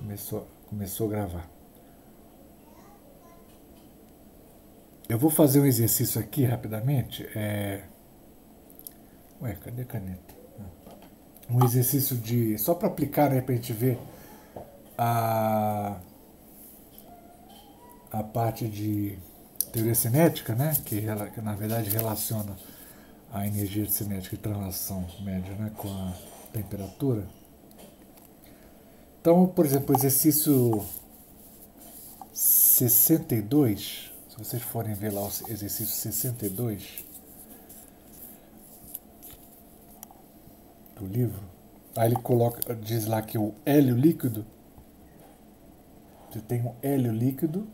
Começou a gravar. Eu vou fazer um exercício aqui rapidamente. Ué, cadê a caneta? Um exercício de. Só para aplicar, né, para a gente ver a parte de teoria cinética, né? Que na verdade relaciona a energia cinética de translação média, né, com a temperatura. Então, por exemplo, o exercício 62, se vocês forem ver lá o exercício 62 do livro, aí ele diz lá que o hélio líquido, você tem um hélio líquido,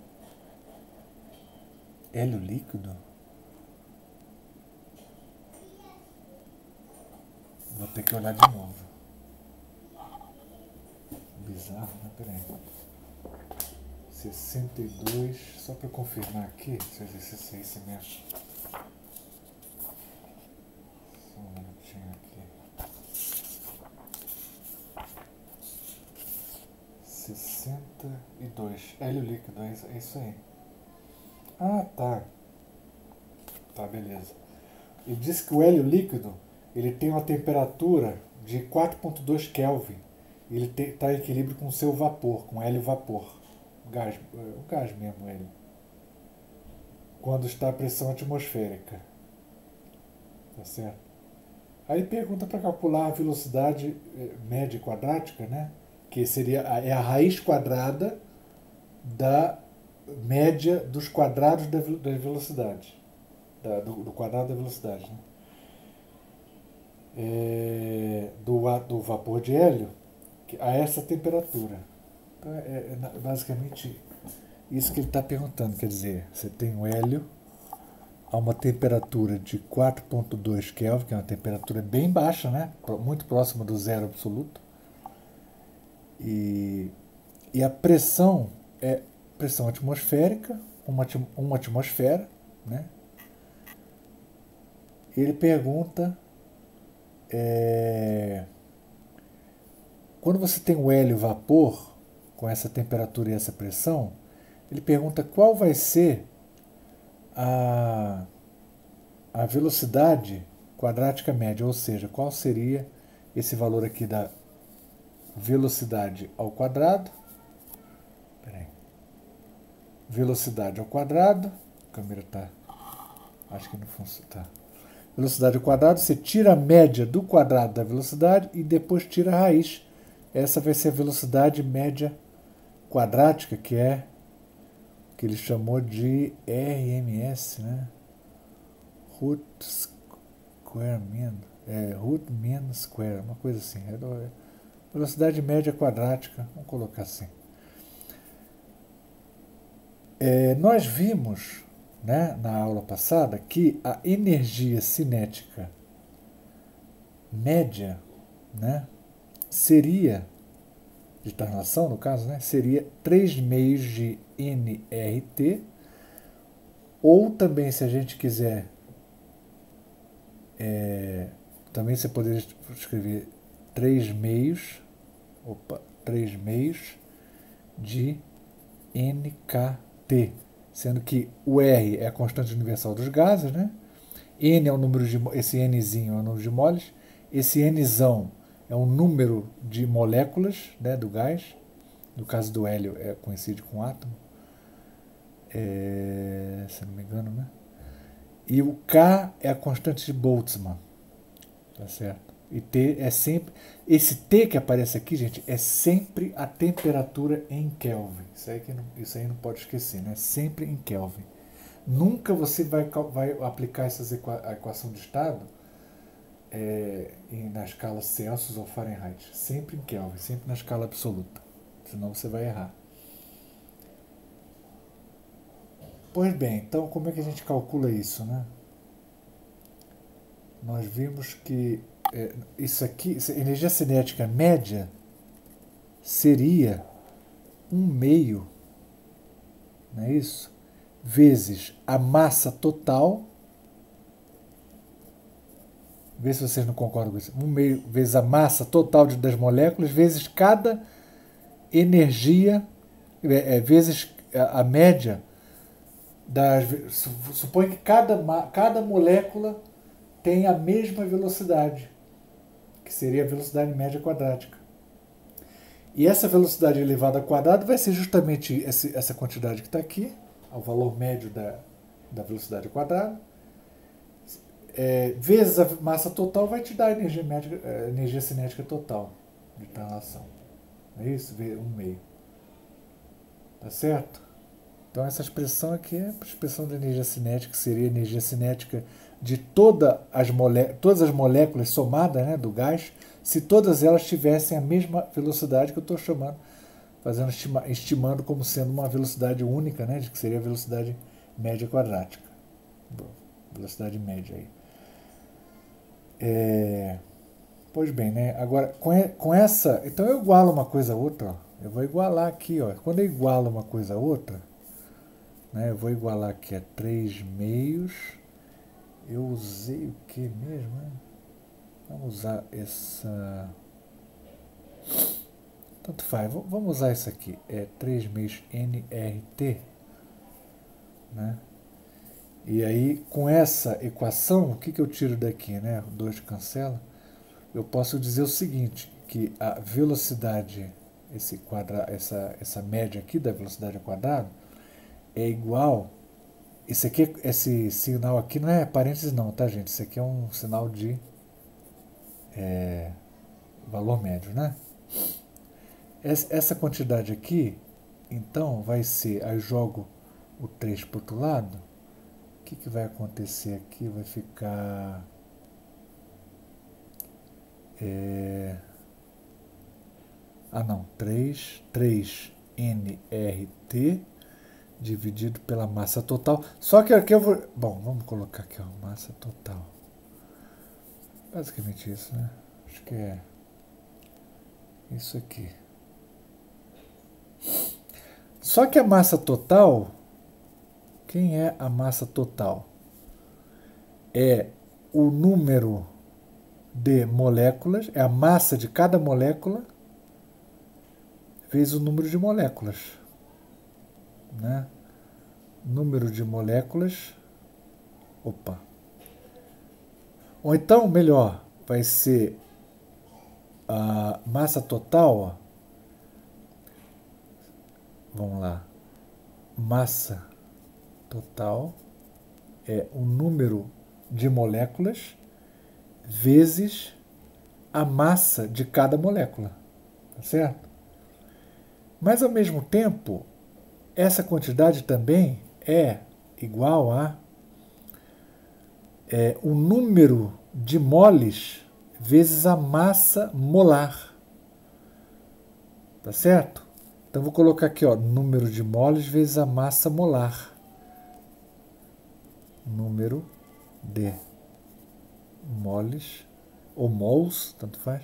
vou ter que olhar de novo. Bizarro, né? Peraí. 62, só para confirmar aqui se o exercício é esse mesmo. Só um minutinho aqui. 62, hélio líquido, é isso aí. Ah, tá. Tá, beleza. Ele diz que o hélio líquido ele tem uma temperatura de 4,2 Kelvin. Ele está em equilíbrio com o seu vapor, com hélio vapor. O gás mesmo, hélio. Quando está a pressão atmosférica. Tá certo? Aí pergunta para calcular a velocidade média quadrática, né? Que seria a raiz quadrada da média dos quadrados da velocidade. Do quadrado da velocidade. Né? Do vapor de hélio a essa temperatura. Então, basicamente isso que ele está perguntando. Quer dizer, você tem o hélio a uma temperatura de 4,2 Kelvin, que é uma temperatura bem baixa, né? Muito próxima do zero absoluto. E a pressão é pressão atmosférica, uma atmosfera, né? Ele pergunta quando você tem o hélio vapor com essa temperatura e essa pressão, ele pergunta qual vai ser a velocidade quadrática média, ou seja, qual seria esse valor aqui da velocidade ao quadrado. Velocidade ao quadrado. A câmera tá. Acho que não funciona. Tá. Velocidade ao quadrado, você tira a média do quadrado da velocidade e depois tira a raiz. Essa vai ser a velocidade média quadrática, que é o que ele chamou de RMS, né? Root square mean. Root mean square, uma coisa assim. Velocidade média quadrática, vamos colocar assim. Nós vimos, né, na aula passada que a energia cinética média, né, seria, de translação no caso, né, seria 3 meios de nRT, ou também, se a gente quiser, também você poderia escrever 3 meios de nKT, sendo que o R é a constante universal dos gases, né? N é o número de esse Nzinho é o número de moles, esse Nzão é o número de moléculas, né, do gás. No caso do hélio coincide com átomo, se não me engano, né? E o K é a constante de Boltzmann, tá certo? E T é sempre esse T que aparece aqui, gente, é sempre a temperatura em Kelvin. Isso aí não pode esquecer, né? Sempre em Kelvin. Nunca você vai aplicar a equação de estado na escala Celsius ou Fahrenheit. Sempre em Kelvin, sempre na escala absoluta. Senão você vai errar. Pois bem, então como é que a gente calcula isso, né? Nós vimos que isso aqui, energia cinética média seria 1/2, não é isso? Vezes a massa total. Vê se vocês não concordam com isso. 1/2 vezes a massa total das moléculas, vezes cada energia, vezes a média das... Supõe que cada molécula tem a mesma velocidade, que seria a velocidade média quadrática. E essa velocidade elevada ao quadrado vai ser justamente essa quantidade que está aqui, o valor médio da velocidade ao quadrado, vezes a massa total vai te dar a energia cinética total de translação. É isso? 1/2. Tá certo? Então essa expressão aqui é a expressão da energia cinética, que seria a energia cinética de todas as moléculas somadas, né, do gás, se todas elas tivessem a mesma velocidade que eu estou chamando, estimando como sendo uma velocidade única, né, que seria a velocidade média quadrática. Velocidade média aí. Pois bem, né? Agora, com essa... Então eu igualo uma coisa a outra, ó. Eu vou igualar aqui, ó. Quando eu igualo uma coisa a outra, né, eu vou igualar aqui a 3/2. Eu usei o que mesmo? Né? Vamos usar essa... Tanto faz, vamos usar isso aqui. 3/2 nRT. Né? E aí, com essa equação, o que eu tiro daqui? Né? 2 cancela. Eu posso dizer o seguinte, que a velocidade, essa média aqui da velocidade ao quadrado, é igual... Esse sinal aqui não é parênteses não, tá, gente? Isso aqui é um sinal de valor médio, né? Essa quantidade aqui, então, vai ser... Aí eu jogo o 3 para o outro lado. O que vai acontecer aqui? Vai ficar... não. 3 nRT dividido pela massa total. Só que aqui eu vou... Bom, vamos colocar aqui, ó, massa total. Basicamente isso, né? Acho que é isso aqui. Só que a massa total... Quem é a massa total? É o número de moléculas, é a massa de cada molécula vezes o número de moléculas. Né? Número de moléculas. Opa. Ou então, melhor, vai ser a massa total. Ó. Vamos lá. Massa total é o número de moléculas vezes a massa de cada molécula. Tá certo? Mas, ao mesmo tempo, essa quantidade também é igual a o número de moles vezes a massa molar. Tá certo? Então, vou colocar aqui, ó, número de moles vezes a massa molar. Número de moles, ou mols, tanto faz.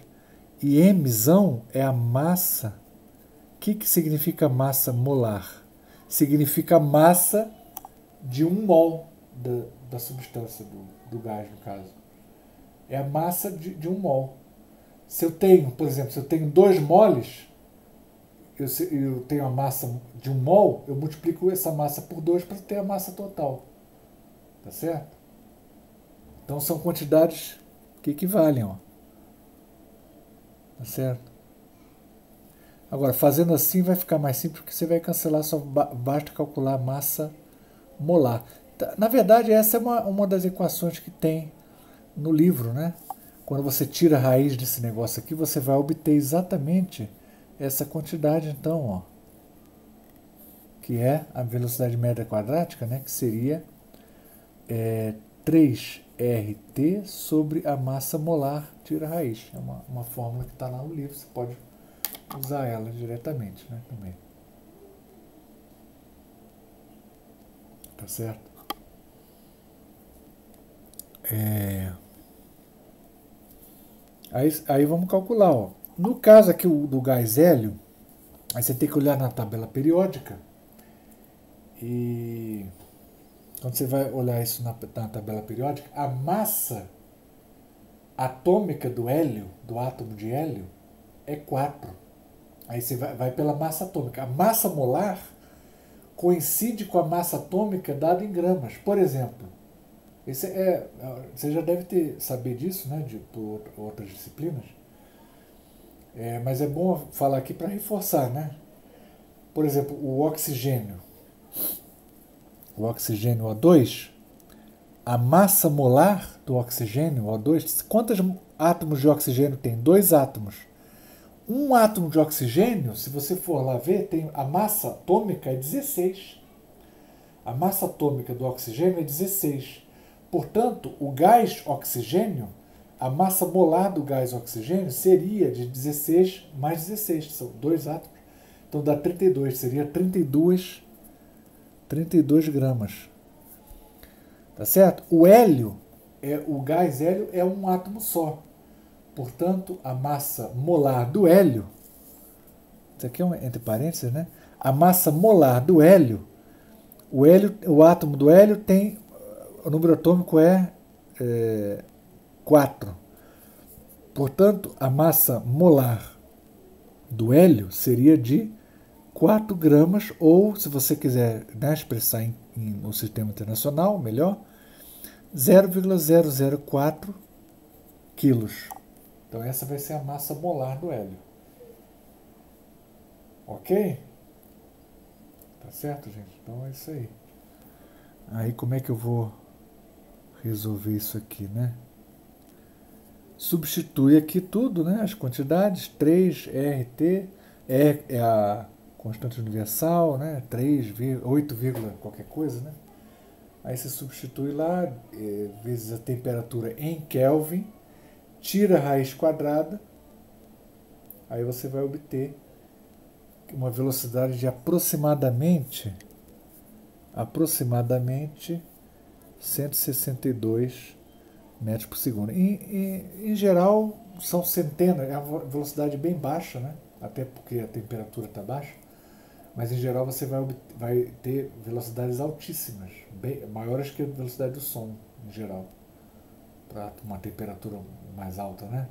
E mzão é a massa. O que significa massa molar? Significa massa de 1 mol da substância, do gás, no caso. É a massa de 1 mol. Se eu tenho, por exemplo, se eu tenho 2 moles, eu tenho a massa de 1 mol, eu multiplico essa massa por 2 para ter a massa total. Tá certo? Então são quantidades que equivalem, ó. Tá certo? Agora, fazendo assim vai ficar mais simples, porque você vai cancelar, só basta calcular a massa molar. Na verdade, essa é uma das equações que tem no livro, né? Quando você tira a raiz desse negócio aqui, você vai obter exatamente essa quantidade, então, ó, que é a velocidade média quadrática, né? Que seria 3RT sobre a massa molar, tira a raiz. É uma fórmula que está lá no livro, você pode usar ela diretamente, né? Também. Tá certo? Aí vamos calcular, ó. No caso aqui do gás hélio, aí você tem que olhar na tabela periódica e quando você vai olhar isso na tabela periódica, a massa atômica do hélio, do átomo de hélio, é 4. Aí você vai pela massa atômica. A massa molar coincide com a massa atômica dada em gramas. Por exemplo, você já deve saber disso, né, por outras disciplinas. Mas é bom falar aqui para reforçar, né? Por exemplo, o oxigênio O2, a massa molar do oxigênio, O2, quantos átomos de oxigênio tem? 2 átomos. Um átomo de oxigênio, se você for lá ver, tem a massa atômica é 16. A massa atômica do oxigênio é 16. Portanto, o gás oxigênio, a massa molar do gás oxigênio seria de 16 mais 16, são 2 átomos. Então dá 32, seria 32 gramas. Tá certo? O gás hélio é um átomo só. Portanto, a massa molar do hélio, isso aqui é entre parênteses, né? A massa molar do hélio, o átomo do hélio tem, o número atômico é 4. Portanto, a massa molar do hélio seria de 4 gramas, ou, se você quiser, né, expressar no sistema internacional, melhor, 0,004 quilos. Então essa vai ser a massa molar do hélio. Ok? Tá certo, gente? Então é isso aí. Aí como é que eu vou resolver isso aqui, né? Substitui aqui tudo, né? As quantidades, 3RT, é a constante universal, né? 3, 8, qualquer coisa, né? Aí você substitui lá, vezes a temperatura em Kelvin, tira a raiz quadrada, aí você vai obter uma velocidade de aproximadamente 162 metros por segundo. Em geral, são centenas, é uma velocidade bem baixa, né? Até porque a temperatura está baixa, mas em geral você vai ter velocidades altíssimas, maiores que a velocidade do som, em geral, para uma temperatura mais alta, né?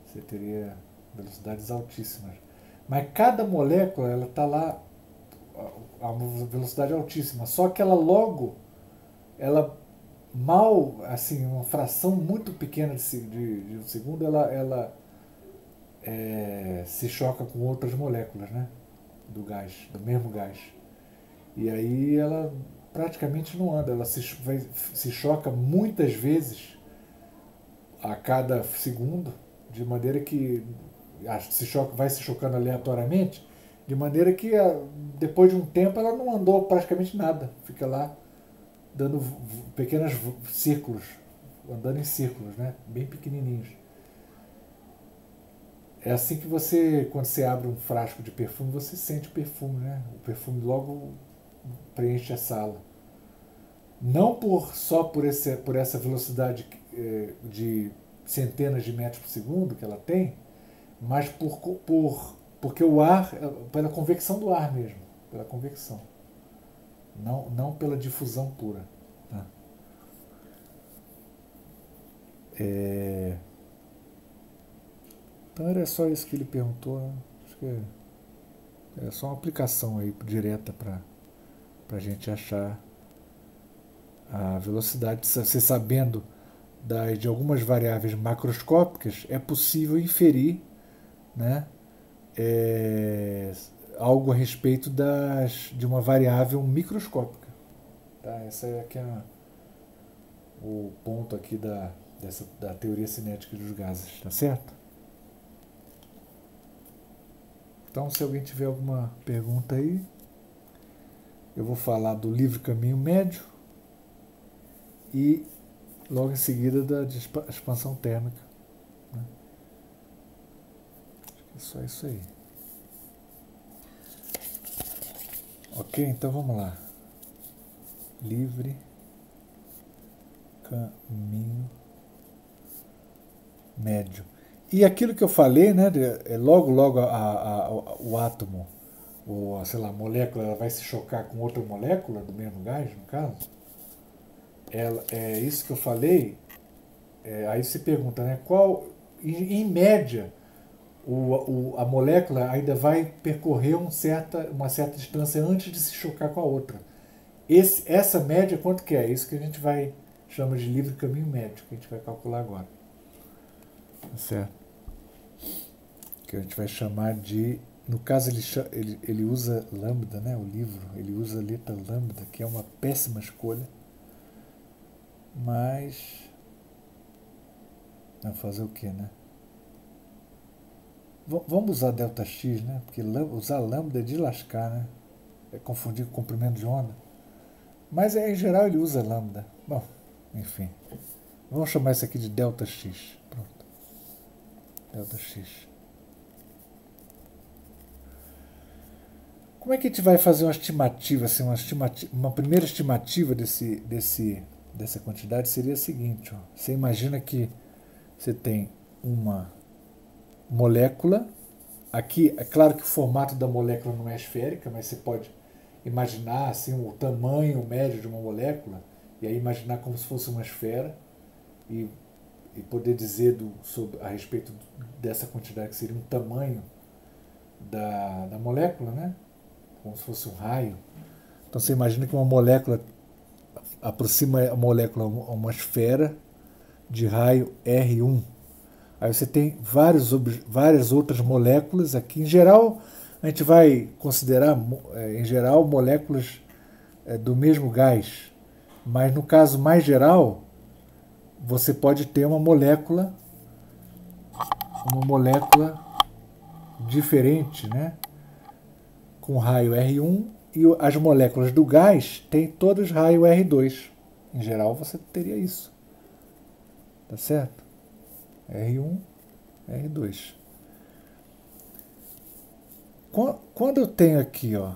Você teria velocidades altíssimas. Mas cada molécula, ela está lá a uma velocidade altíssima, só que ela assim, uma fração muito pequena de um segundo, ela se choca com outras moléculas, né? Do mesmo gás. E aí ela praticamente não anda, ela se choca muitas vezes a cada segundo, de maneira que vai se chocando aleatoriamente, de maneira que depois de um tempo ela não andou praticamente nada, fica lá dando pequenos círculos, andando em círculos, né? Bem pequenininhos. É assim que quando você abre um frasco de perfume, você sente o perfume, né? O perfume logo preenche a sala. Não só por essa velocidade de centenas de metros por segundo que ela tem, mas porque o ar, pela convecção do ar mesmo, pela convecção, não pela difusão pura. Tá? Então era só isso que ele perguntou. Né? Acho que é só uma aplicação aí direta para a gente achar a velocidade. Você sabendo de algumas variáveis macroscópicas, é possível inferir, né, algo a respeito de uma variável microscópica. Tá? Esse é aqui o ponto aqui da teoria cinética dos gases, tá certo? Então, se alguém tiver alguma pergunta aí, eu vou falar do livre caminho médio e logo em seguida da expansão térmica. Né? Acho que é só isso aí. Ok, então vamos lá. Livre caminho médio. E aquilo que eu falei, né, logo o átomo, ou sei lá, a molécula, ela vai se chocar com outra molécula do mesmo gás, no caso. É isso que eu falei. Aí você pergunta, né, em média, a molécula ainda vai percorrer uma certa distância antes de se chocar com a outra. Essa média, quanto que é? Isso que a gente chama de livre caminho médio, que a gente vai calcular agora. Tá certo? Que a gente vai chamar de... No caso, ele usa lambda, né? O livro, ele usa a letra lambda, que é uma péssima escolha. Mas... Vamos fazer o que, né? Vamos usar ΔX, né? Porque usar lambda é de lascar, né? É confundir com comprimento de onda. Mas em geral ele usa lambda. Bom, enfim. Vamos chamar isso aqui de ΔX. Pronto. ΔX. Como é que a gente vai fazer uma estimativa, assim, uma primeira estimativa dessa quantidade seria a seguinte, ó. Você imagina que você tem uma molécula. Aqui, é claro que o formato da molécula não é esférica, mas você pode imaginar assim, o tamanho médio de uma molécula, e aí imaginar como se fosse uma esfera, e poder dizer a respeito dessa quantidade, que seria um tamanho da molécula, né? Como se fosse um raio. Então você imagina que uma molécula aproxima a molécula a uma esfera de raio R1. Aí você tem várias outras moléculas aqui. Em geral, a gente vai considerar, em geral, moléculas do mesmo gás. Mas no caso mais geral, você pode ter uma molécula diferente, né? Com raio R1, e as moléculas do gás têm todas raio R2. Em geral, você teria isso. Tá certo? R1, R2. Quando eu tenho aqui, ó,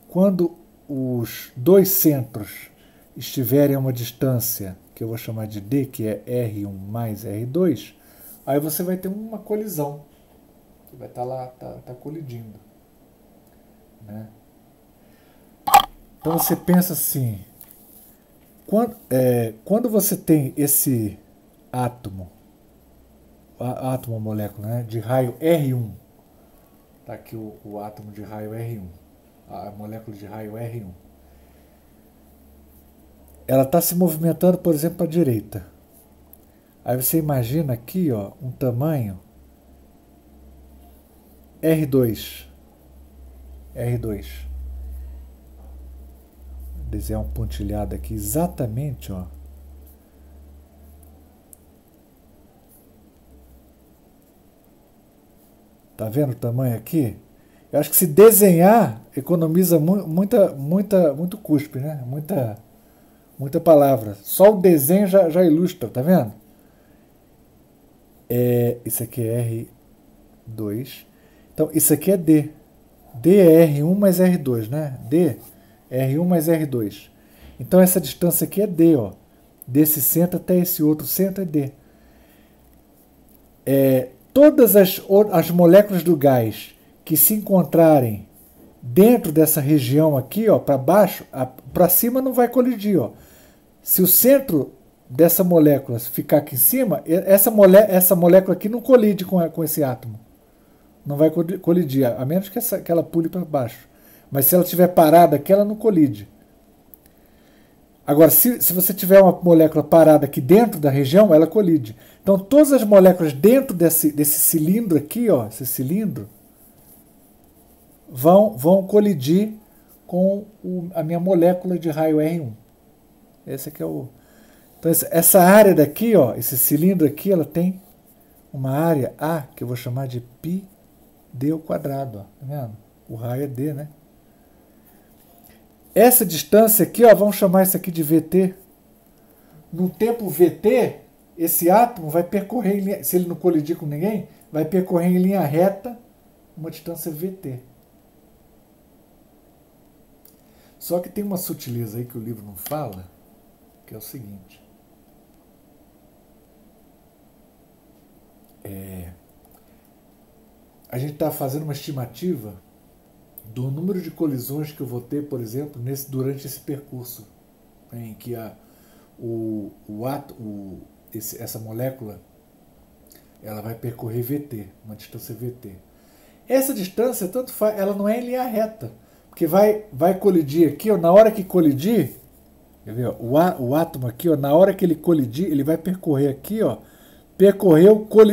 quando os dois centros estiverem a uma distância que eu vou chamar de D, que é R1 mais R2, aí você vai ter uma colisão. Você vai estar lá, tá colidindo. Né? Então você pensa assim, quando você tem esse átomo, molécula, né, de raio R1, tá aqui o átomo de raio R1, a molécula de raio R1, ela está se movimentando, por exemplo, para a direita. Aí você imagina aqui, ó, um tamanho R2. Vou desenhar um pontilhado aqui exatamente, ó. Tá vendo o tamanho aqui? Eu acho que se desenhar economiza muito cuspe, né? Muita palavra. Só o desenho já ilustra, tá vendo? Isso aqui é R2. Então, isso aqui é D. D é R1 mais R2, né? D, R1 mais R2. Então, essa distância aqui é D, ó. Desse centro até esse outro centro é D. Todas as moléculas do gás que se encontrarem dentro dessa região aqui, ó, para baixo, para cima não vai colidir, ó. Se o centro dessa molécula ficar aqui em cima, essa molécula aqui não colide com esse átomo. Não vai colidir, a menos que ela pule para baixo. Mas se ela estiver parada aqui, ela não colide. Agora, se você tiver uma molécula parada aqui dentro da região, ela colide. Então, todas as moléculas dentro desse cilindro aqui, ó, esse cilindro, vão colidir com a minha molécula de raio R1. Esse aqui é o... Então, essa área daqui, ó, esse cilindro aqui, ela tem uma área A, que eu vou chamar de πd ao quadrado, ó, tá vendo? O raio é D, né? Essa distância aqui, ó, vamos chamar isso aqui de VT. No tempo VT, esse átomo vai percorrer, se ele não colidir com ninguém, vai percorrer em linha reta uma distância VT. Só que tem uma sutileza aí que o livro não fala, que é o seguinte. A gente está fazendo uma estimativa do número de colisões que eu vou ter, por exemplo, durante esse percurso, em que essa molécula Ela vai percorrer VT, uma distância VT. Essa distância, tanto faz, ela não é em linha reta, porque vai colidir aqui, ó, na hora que colidir, quer ver, ó, o átomo aqui, ó, na hora que ele colidir, ele vai percorrer aqui, ó,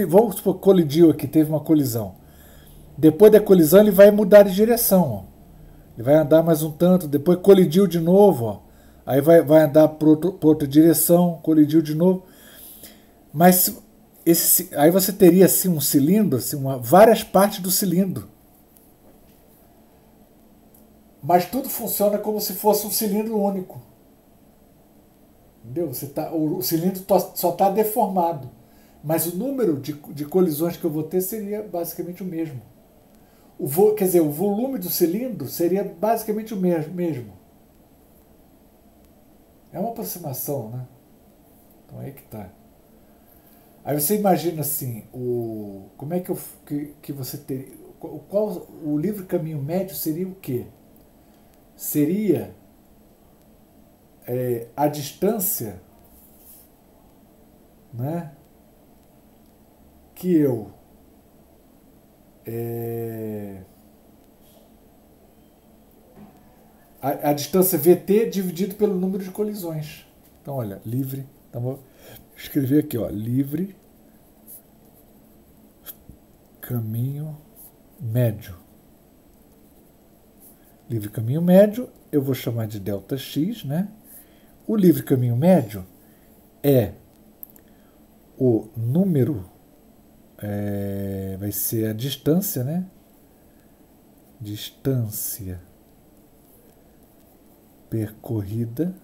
vamos supor, colidiu aqui, teve uma colisão. Depois da colisão ele vai mudar de direção, ó. Ele vai andar mais um tanto, depois colidiu de novo, ó. Aí vai andar para outra direção, colidiu de novo. Mas aí você teria assim um cilindro, assim, várias partes do cilindro. Mas tudo funciona como se fosse um cilindro único. Entendeu? O cilindro só está deformado. Mas o número de colisões que eu vou ter seria basicamente o mesmo. Quer dizer, o volume do cilindro seria basicamente o mesmo. É uma aproximação, né? Então aí que tá. Aí você imagina assim, como é que você teria... o livre caminho médio seria o quê? Seria a distância, né, que eu a distância VT dividido pelo número de colisões. Então, olha, livre. Então, vou escrever aqui, ó, livre caminho médio. Livre caminho médio, eu vou chamar de ΔX, né? O livre caminho médio é o número, vai ser a distância, né? Distância percorrida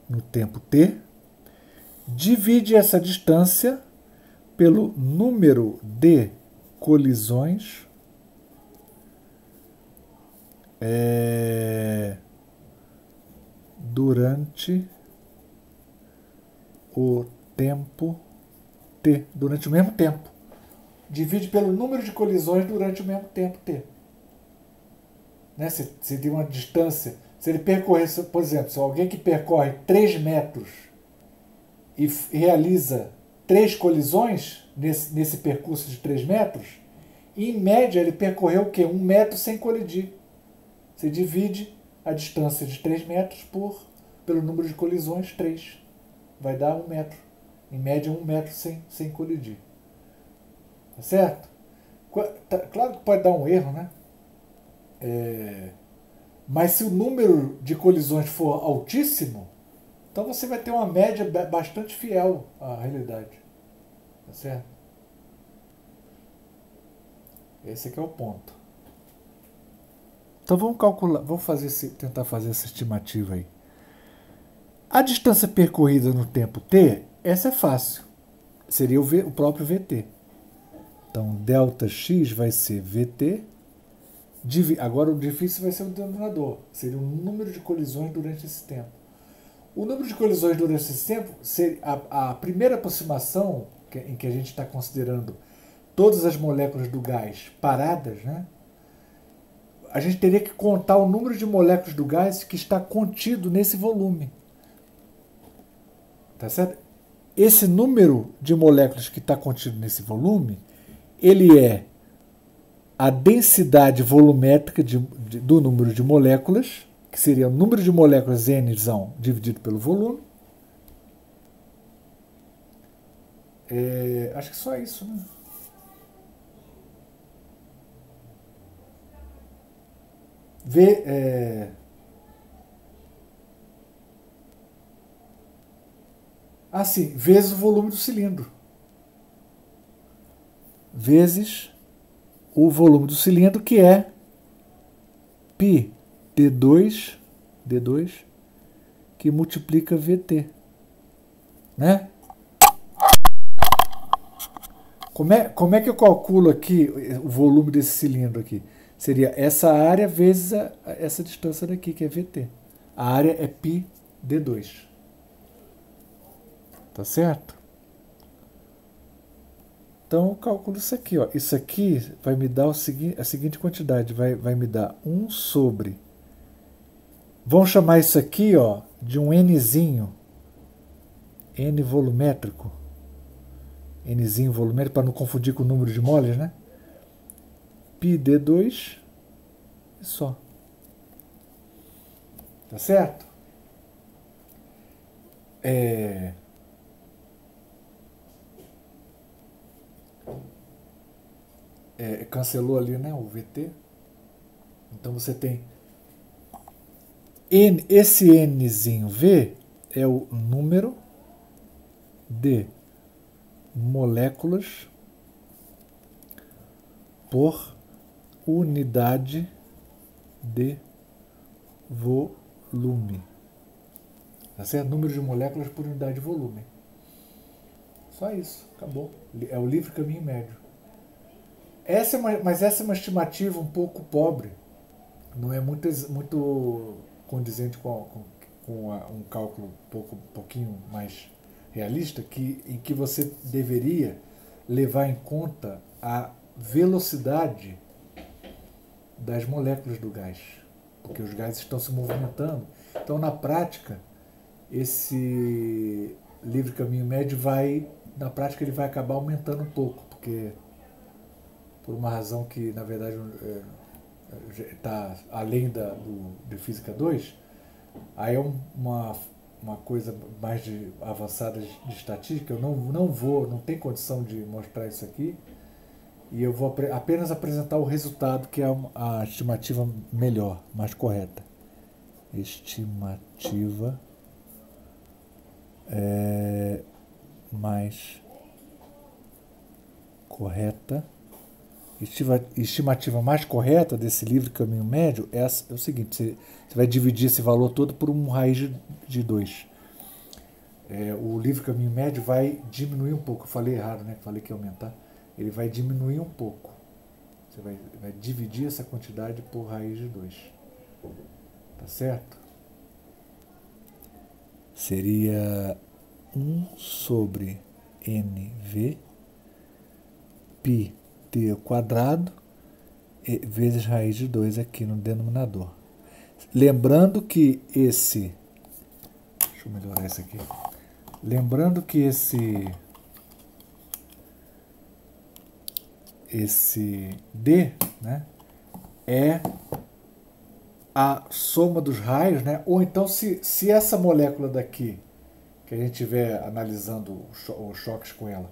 no tempo t, divide essa distância pelo número de colisões durante o tempo t, durante o mesmo tempo. Divide pelo número de colisões durante o mesmo tempo t. Né? Se de uma distância, se ele percorresse, por exemplo, se alguém que percorre 3 metros e realiza 3 colisões nesse percurso de 3 metros, em média ele percorreu o quê? 1 metro sem colidir. Você divide a distância de 3 metros pelo número de colisões, 3. Vai dar 1 metro. Em média, 1 metro sem colidir. Tá certo? Claro que pode dar um erro, né? Mas se o número de colisões for altíssimo, então você vai ter uma média bastante fiel à realidade. Tá certo? Esse aqui é o ponto. Então vamos calcular, tentar fazer essa estimativa aí. A distância percorrida no tempo t, essa é fácil. Seria o próprio VT. Então, ΔX vai ser VT. Agora o difícil vai ser o denominador. Seria o número de colisões durante esse tempo. O número de colisões durante esse tempo, a primeira aproximação em que a gente está considerando todas as moléculas do gás paradas, né? A gente teria que contar o número de moléculas do gás que está contido nesse volume. Tá certo? Esse número de moléculas que está contido nesse volume, ele é a densidade volumétrica do número de moléculas, que seria o número de moléculas N dividido pelo volume. Acho que só isso, né? Sim, vezes o volume do cilindro. Vezes o volume do cilindro, que é π d2, que multiplica VT. Né? Como é que eu calculo aqui o volume desse cilindro aqui? Seria essa área vezes essa distância daqui, que é VT. A área é π d2. Tá certo? Então eu calculo isso aqui. Ó. Isso aqui vai me dar a seguinte quantidade. Vai me dar 1 sobre... Vamos chamar isso aqui, ó, de um Nzinho. N volumétrico. Nzinho volumérico, para não confundir com o número de moles, né? πd2 e só. Tá certo? Cancelou ali, né, o VT. Então você tem esse Nzinho V é o número de moléculas por unidade de volume. Tá certo? Número de moléculas por unidade de volume. Só isso, acabou. É o livre caminho médio. Mas essa é uma estimativa um pouco pobre. Não é muito condizente com um cálculo um pouquinho mais realista, em que você deveria levar em conta a velocidade das moléculas do gás, porque os gases estão se movimentando. Então, na prática, esse livre caminho médio na prática, ele vai acabar aumentando um pouco, porque por uma razão que, na verdade, está além de Física 2, aí é uma coisa mais avançada de estatística. Eu não tenho condição de mostrar isso aqui, e eu vou apenas apresentar o resultado, que é a estimativa melhor, mais correta. Estimativa mais correta. Estimativa mais correta desse livre caminho médio é o seguinte: você vai dividir esse valor todo por um raiz de 2. O livre caminho médio vai diminuir um pouco. Eu falei errado, né? Falei que ia aumentar. Ele vai diminuir um pouco. Você vai dividir essa quantidade por raiz de 2. Tá certo? Seria 1 sobre NV pi t quadrado vezes raiz de 2 aqui no denominador. Lembrando que esse... Deixa eu melhorar isso aqui. Lembrando que esse D, né, é a soma dos raios, né? Ou então, se essa molécula daqui, que a gente estiver analisando os choques com ela,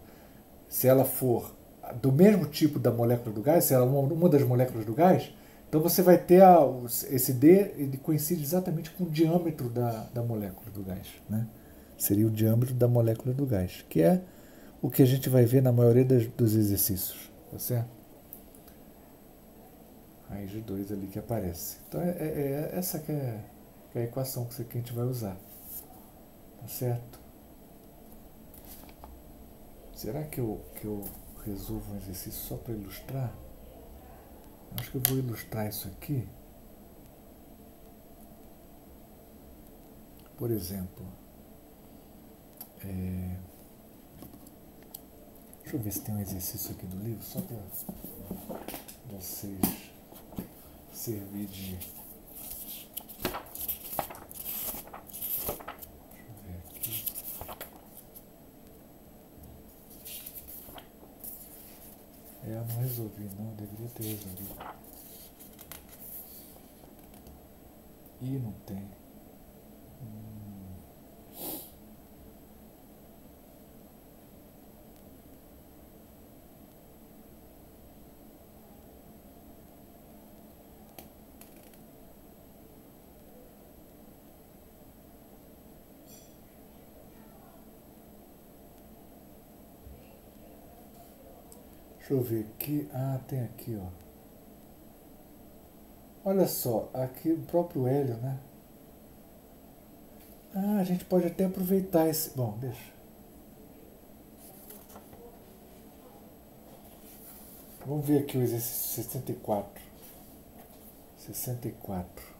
se ela for do mesmo tipo da molécula do gás, se ela é uma das moléculas do gás, então você vai ter esse D, ele coincide exatamente com o diâmetro da molécula do gás, né? Seria o diâmetro da molécula do gás, que é o que a gente vai ver na maioria dos exercícios, tá certo? Raiz de 2 ali que aparece. Então essa que é a equação que a gente vai usar, tá certo? Será que eu resolvo um exercício só para ilustrar? Acho que eu vou ilustrar isso aqui. Por exemplo, deixa eu ver se tem um exercício aqui no livro, só para vocês servir de... Deixa eu ver aqui. Eu não resolvi, não, deveria ter resolvido. Ih, não tem. Deixa eu ver aqui. Ah, tem aqui, ó. Olha só, aqui o próprio hélio, né? Ah, a gente pode até aproveitar esse... Bom, deixa. Vamos ver aqui o exercício 64. 64.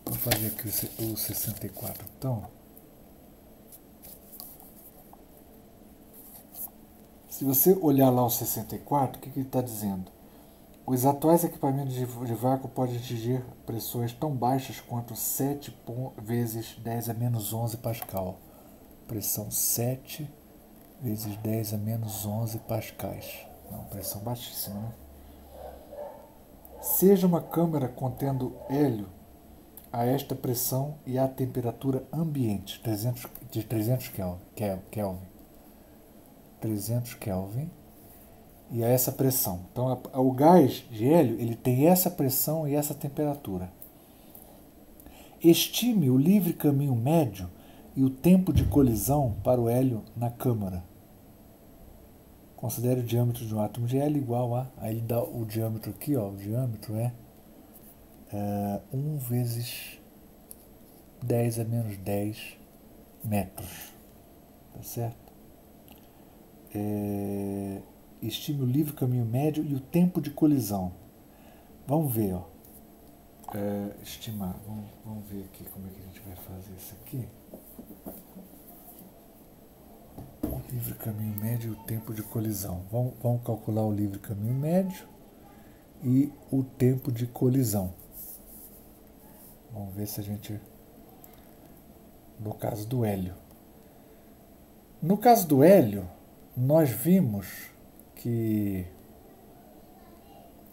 Vou fazer aqui o 64. Então, se você olhar lá o 64, o que ele está dizendo? Os atuais equipamentos de vácuo podem atingir pressões tão baixas quanto 7 vezes 10 a menos 11 Pascal. Pressão 7 vezes 10 a menos 11 pascais. Não, pressão baixíssima, né? Seja uma câmara contendo hélio a esta pressão e à temperatura ambiente, 300 Kelvin. 300 Kelvin. E a essa pressão. Então, o gás de hélio ele tem essa pressão e essa temperatura. Estime o livre caminho médio e o tempo de colisão para o hélio na câmara. Considere o diâmetro de um átomo de hélio igual a... Aí ele dá o diâmetro aqui, ó, o diâmetro é 1 vezes 10 a menos 10 metros. Tá certo? Estime o livre caminho médio e o tempo de colisão. Vamos ver, ó. Estimar. Vamos ver aqui como é que a gente vai fazer isso aqui. O livre caminho médio e o tempo de colisão. Vamos calcular o livre caminho médio e o tempo de colisão. Vamos ver se a gente... No caso do hélio. No caso do hélio, nós vimos que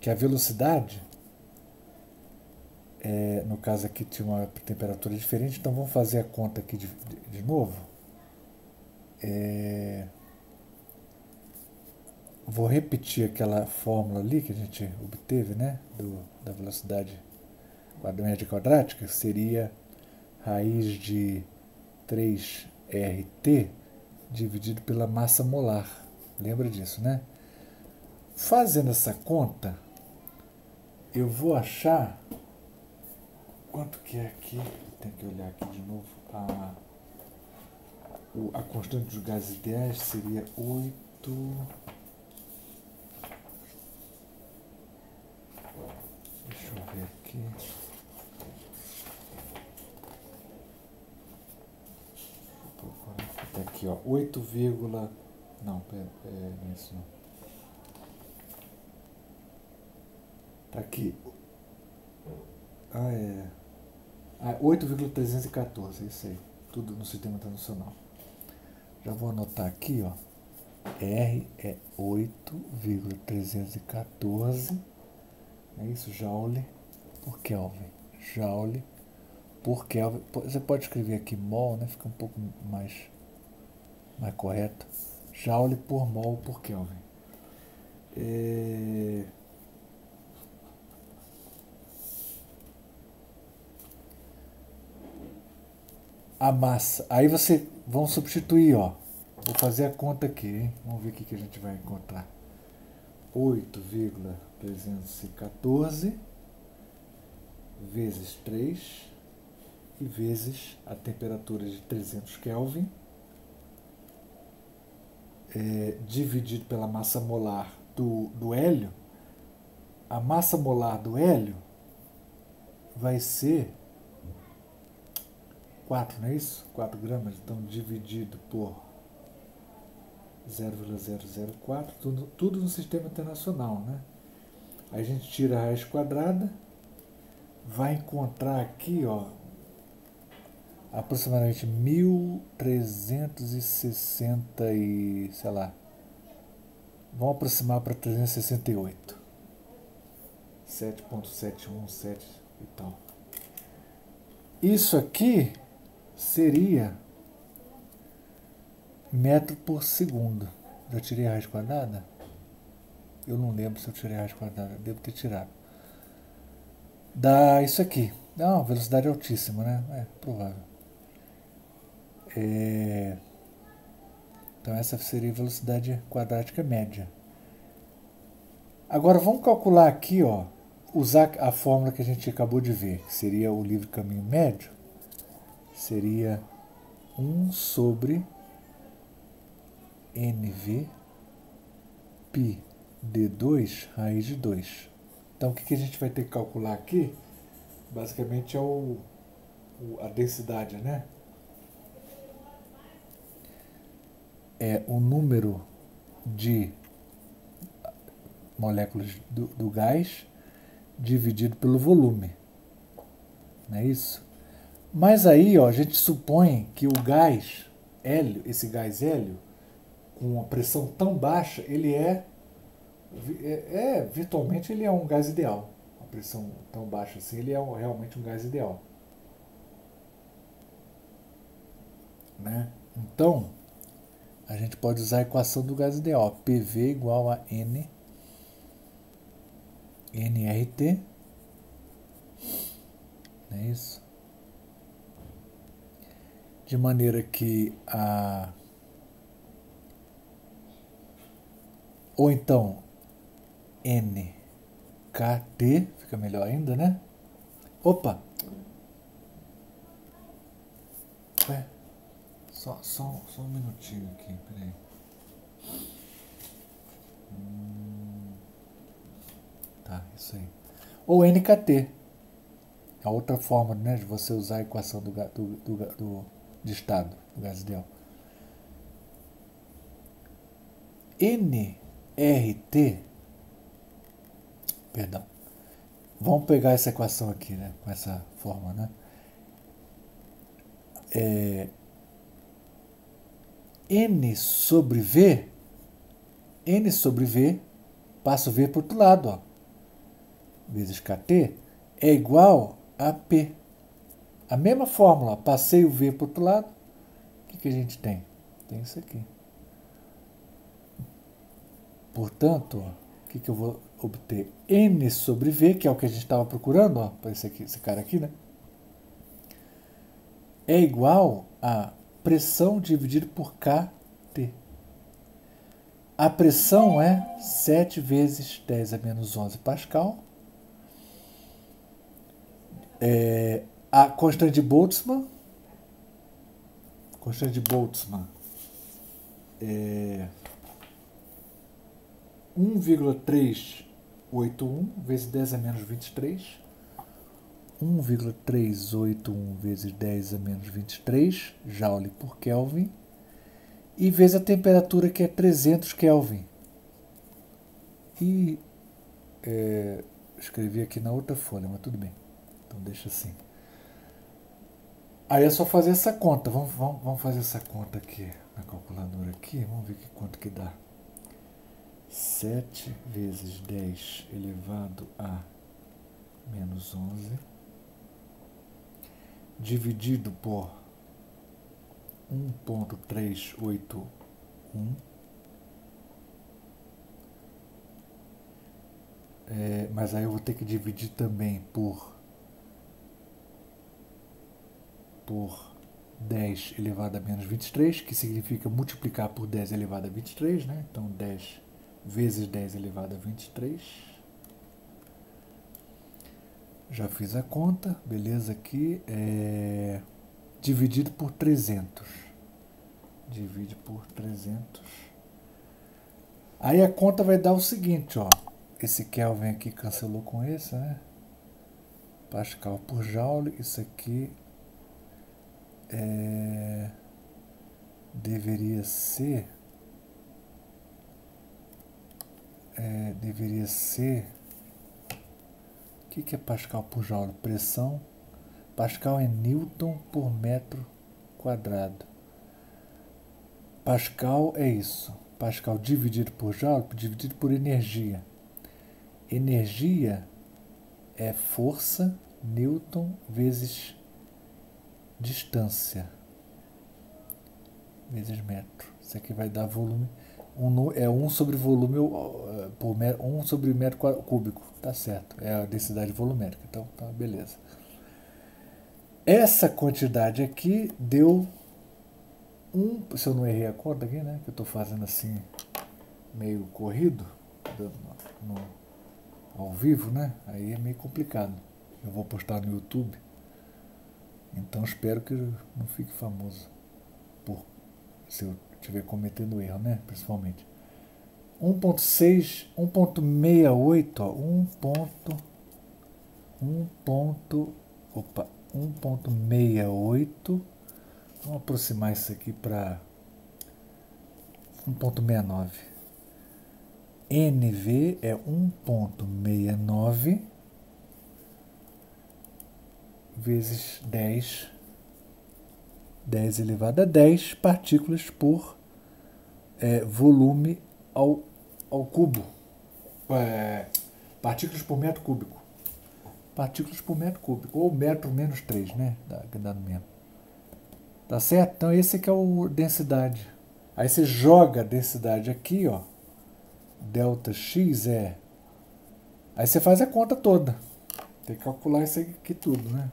a velocidade, no caso aqui tinha uma temperatura diferente, então vamos fazer a conta aqui de novo. Vou repetir aquela fórmula ali que a gente obteve, né, da velocidade média quadrática, que seria raiz de 3RT dividido pela massa molar. Lembra disso, né? Fazendo essa conta, eu vou achar quanto que é aqui. Tem que olhar aqui de novo. A constante dos gases ideais seria 8. Deixa eu ver aqui. Tá aqui, ó. 8, não, não é isso não. Tá aqui. 8,314, isso aí. Tudo no sistema internacional. Já vou anotar aqui, ó. R é 8,314. É isso, Joule por Kelvin. Joule por Kelvin. Você pode escrever aqui mol, né? Fica um pouco mais correto. Joule por mol por Kelvin. A massa. Aí vamos substituir, ó. Vou fazer a conta aqui, hein? Vamos ver o que a gente vai encontrar. 8,314 vezes 3 e vezes a temperatura de 300 Kelvin, dividido pela massa molar do hélio. A massa molar do hélio vai ser 4, não é isso? 4 gramas, então dividido por 0,004, tudo no sistema internacional, né? Aí a gente tira a raiz quadrada, vai encontrar aqui, ó, aproximadamente 1.360 e, sei lá, vamos aproximar para 368. 7,717 e tal. Isso aqui seria metro por segundo. Já tirei a raiz quadrada? Eu não lembro se eu tirei a raiz quadrada. Devo ter tirado. Dá isso aqui. Não, velocidade altíssima, né? É provável. Então essa seria a velocidade quadrática média. Agora vamos calcular aqui, ó, usar a fórmula que a gente acabou de ver, que seria o livre caminho médio. Seria 1 sobre NV π d2 raiz de 2. Então o que a gente vai ter que calcular aqui? Basicamente é a densidade, né? É o número de moléculas do gás dividido pelo volume. Não é isso? Mas aí, ó, a gente supõe que o gás hélio, esse gás hélio, com uma pressão tão baixa, ele virtualmente ele é um gás ideal. Uma pressão tão baixa assim, ele é realmente um gás ideal. Né? Então, a gente pode usar a equação do gás ideal. PV igual a nRT. Não é isso? De maneira que ou então NKT, fica melhor ainda, né? Opa! Só um minutinho aqui, peraí. Tá, isso aí. Ou NKT. A outra forma, né, de você usar a equação de estado do gás ideal. nRT, perdão, vamos pegar essa equação aqui, né, com essa forma, né? N sobre V, passo V para o outro lado, ó, vezes KT, é igual a P. A mesma fórmula, passei o V para o outro lado, o que a gente tem? Tem isso aqui. Portanto, o que eu vou obter? N sobre V, que é o que a gente estava procurando, ó, para esse cara aqui, né? É igual a pressão dividido por KT. A pressão é 7 vezes 10 a menos 11 Pascal. A constante de Boltzmann é 1,381 vezes 10 a menos 23. 1,381 vezes 10 a menos 23 Joule por Kelvin. E vezes a temperatura, que é 300 Kelvin. E escrevi aqui na outra folha, mas tudo bem. Então deixa assim. Aí é só fazer essa conta. Vamos fazer essa conta aqui na calculadora aqui. Vamos ver quanto que dá. 7 vezes 10 elevado a menos 11 dividido por 1,381 mas aí eu vou ter que dividir também por 10 elevado a menos 23, que significa multiplicar por 10 elevado a 23, né? Então 10 vezes 10 elevado a 23. Já fiz a conta, beleza aqui. Dividido por 300. Divide por 300. Aí a conta vai dar o seguinte, ó. Esse Kelvin aqui cancelou com esse, né? Pascal por Joule. Isso aqui deveria ser o que é Pascal por Joule? Pressão. Pascal é Newton por metro quadrado. Pascal é isso. Pascal dividido por Joule, dividido por energia. Energia é força, Newton, vezes distância, vezes metro. Isso aqui vai dar volume. 1 sobre volume por 1 sobre metro cúbico. Tá certo. É a densidade volumérica. Então, tá, beleza. Essa quantidade aqui deu se eu não errei a conta aqui, né? Que eu tô fazendo assim, meio corrido, ao vivo, né? Aí é meio complicado. Eu vou postar no YouTube. Então espero que não fique famoso se eu estiver cometendo erro, né? Principalmente. 1.6, 1.68, ó, 1.68. Vamos aproximar isso aqui para 1.69. NV é 1,69 vezes 10 elevado a 10 partículas por volume ao cubo. Partículas por metro cúbico. Partículas por metro cúbico. Ou metro menos 3, né? Dá no mesmo. Tá certo? Então esse aqui é o densidade. Aí você joga a densidade aqui, ó. Delta X é... Aí você faz a conta toda. Tem que calcular isso aqui tudo, né?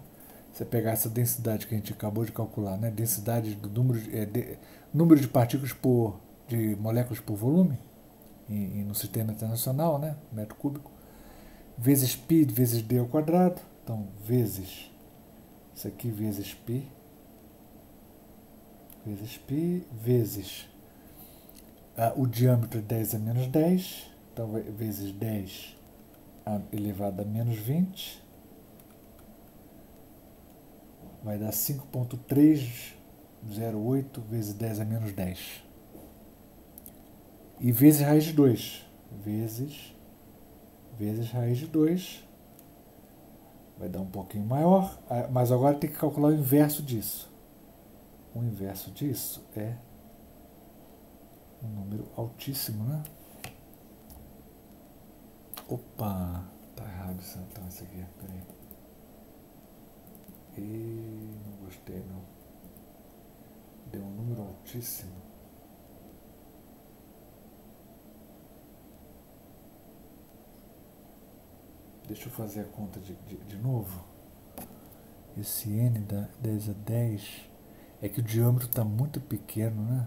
Você pegar essa densidade que a gente acabou de calcular, né? Densidade do número de partículas de moléculas por volume no sistema internacional, né? Metro cúbico. Vezes π vezes d ao quadrado. Então, vezes... Isso aqui vezes π. Vezes π vezes... o diâmetro é 10 a menos 10. Então, vezes 10 elevado a menos 20. Vai dar 5,308 vezes 10 a menos 10. E vezes raiz de 2. Vezes raiz de 2. Vai dar um pouquinho maior. Mas agora tem que calcular o inverso disso. O inverso disso é um número altíssimo, né? Opa! Tá errado isso então, isso aqui. Peraí. E não gostei não. Deu um número altíssimo. Deixa eu fazer a conta de novo. Esse N dá 10 a 10. É que o diâmetro está muito pequeno, né?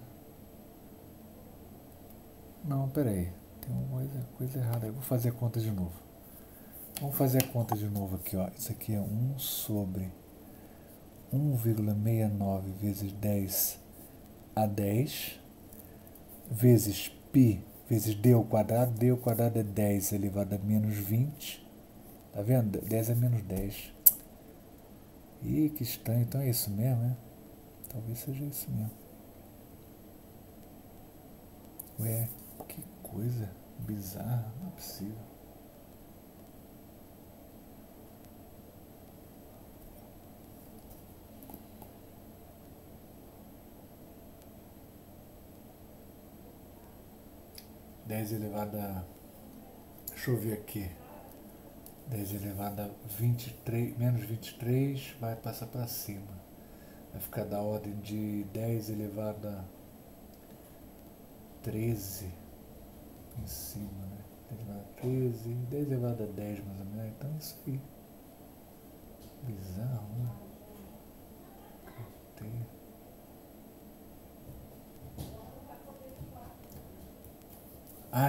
Não, peraí. Tem uma coisa errada. Eu vou fazer a conta de novo. Vamos fazer a conta de novo aqui, ó. Isso aqui é 1 sobre 1,69 vezes 10 a 10 vezes π vezes d ao quadrado. D ao quadrado é 10 elevado a menos 20. Tá vendo? 10 a menos 10. Ih, que estranho. Então é isso mesmo, né? Talvez seja isso mesmo. Ué, que coisa bizarra. Não é possível. Dez elevado a... Deixa eu ver aqui. 10 elevado a 23, menos 23 vai passar para cima. Vai ficar da ordem de 10 elevado a 13 em cima, né? 10 elevado a 13, 10 elevado a 10 mais ou menos. Então é isso aí. Bizarro, né?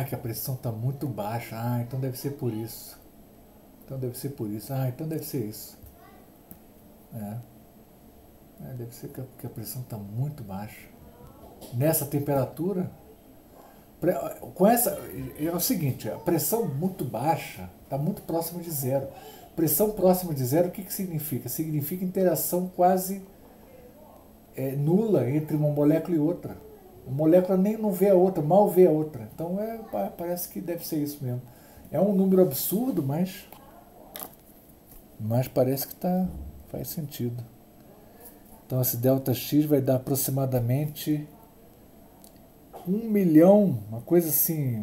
Que a pressão está muito baixa. Então deve ser por isso. Então deve ser isso. Deve ser que a pressão está muito baixa. Nessa temperatura, com essa, é o seguinte, a pressão muito baixa está muito próxima de zero. Pressão próxima de zero, o que significa? Significa interação quase nula entre uma molécula e outra. Uma molécula nem não vê a outra, mal vê a outra. Então parece que deve ser isso mesmo. É um número absurdo, mas parece que faz sentido. Então esse ΔX vai dar aproximadamente 1 milhão, uma coisa assim,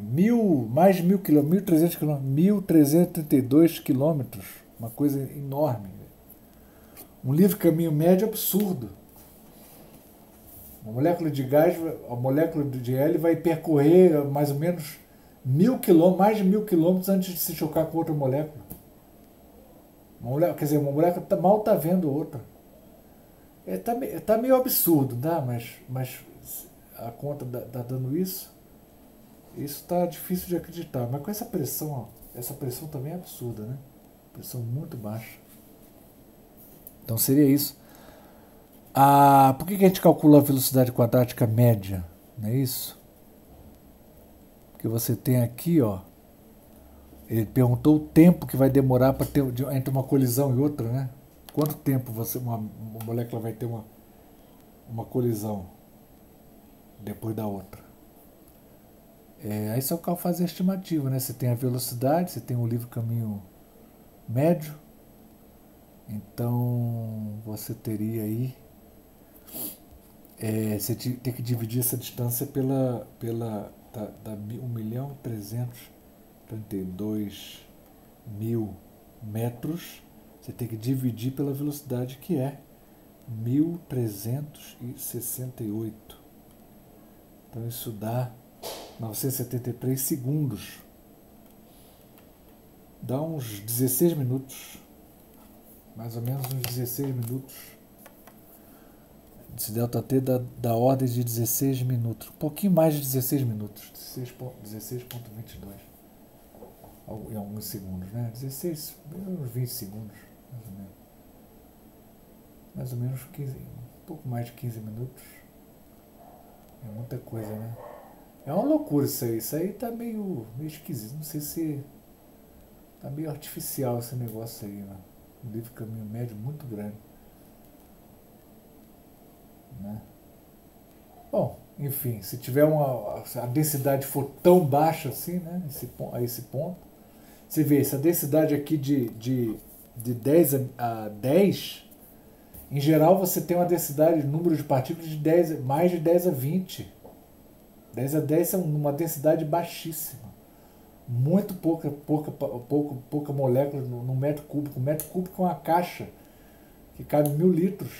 mais de 1.000 quilômetros, 1.300 quilômetros, 1.332 quilômetros, uma coisa enorme. Um livre caminho médio absurdo. Uma molécula de gás, a molécula de hélio vai percorrer mais ou menos 1.000 quilômetros, mais de 1.000 quilômetros antes de se chocar com outra molécula. Quer dizer, uma molécula mal está vendo outra. Tá meio absurdo, tá? Mas a conta tá dando isso. Isso tá difícil de acreditar. Mas com essa pressão também é absurda, né? Pressão muito baixa. Então seria isso. Por que a gente calcula a velocidade quadrática média? Não é isso? Porque você tem aqui, ó. Ele perguntou o tempo que vai demorar para ter entre uma colisão e outra, né? Quanto tempo uma molécula vai ter uma colisão depois da outra? Aí só o carro faz a estimativa, né? Você tem a velocidade, você tem o livre caminho médio, então você teria aí, você tem que dividir essa distância da 1.332.000 metros, você tem que dividir pela velocidade que é 1.368. Então isso dá 973 segundos. Dá uns 16 minutos. Mais ou menos uns 16 minutos. Esse delta T da ordem de 16 minutos. Um pouquinho mais de 16 minutos. 16,22. Em alguns segundos, né? 16, uns 20 segundos, mais ou menos. Mais ou menos 15, um pouco mais de 15 minutos. É muita coisa, né? É uma loucura isso aí. Isso aí tá meio esquisito. Não sei se tá meio artificial esse negócio aí, né? Um livre caminho médio muito grande, né? Bom, enfim, se tiver a densidade for tão baixa assim, né? A esse ponto, você vê, essa densidade aqui de 10 a 10, em geral você tem uma densidade, número de partículas de 10, mais de 10 a 20. 10 a 10 é uma densidade baixíssima. Muito pouca molécula no metro cúbico. Um metro cúbico é uma caixa que cabe 1.000 litros.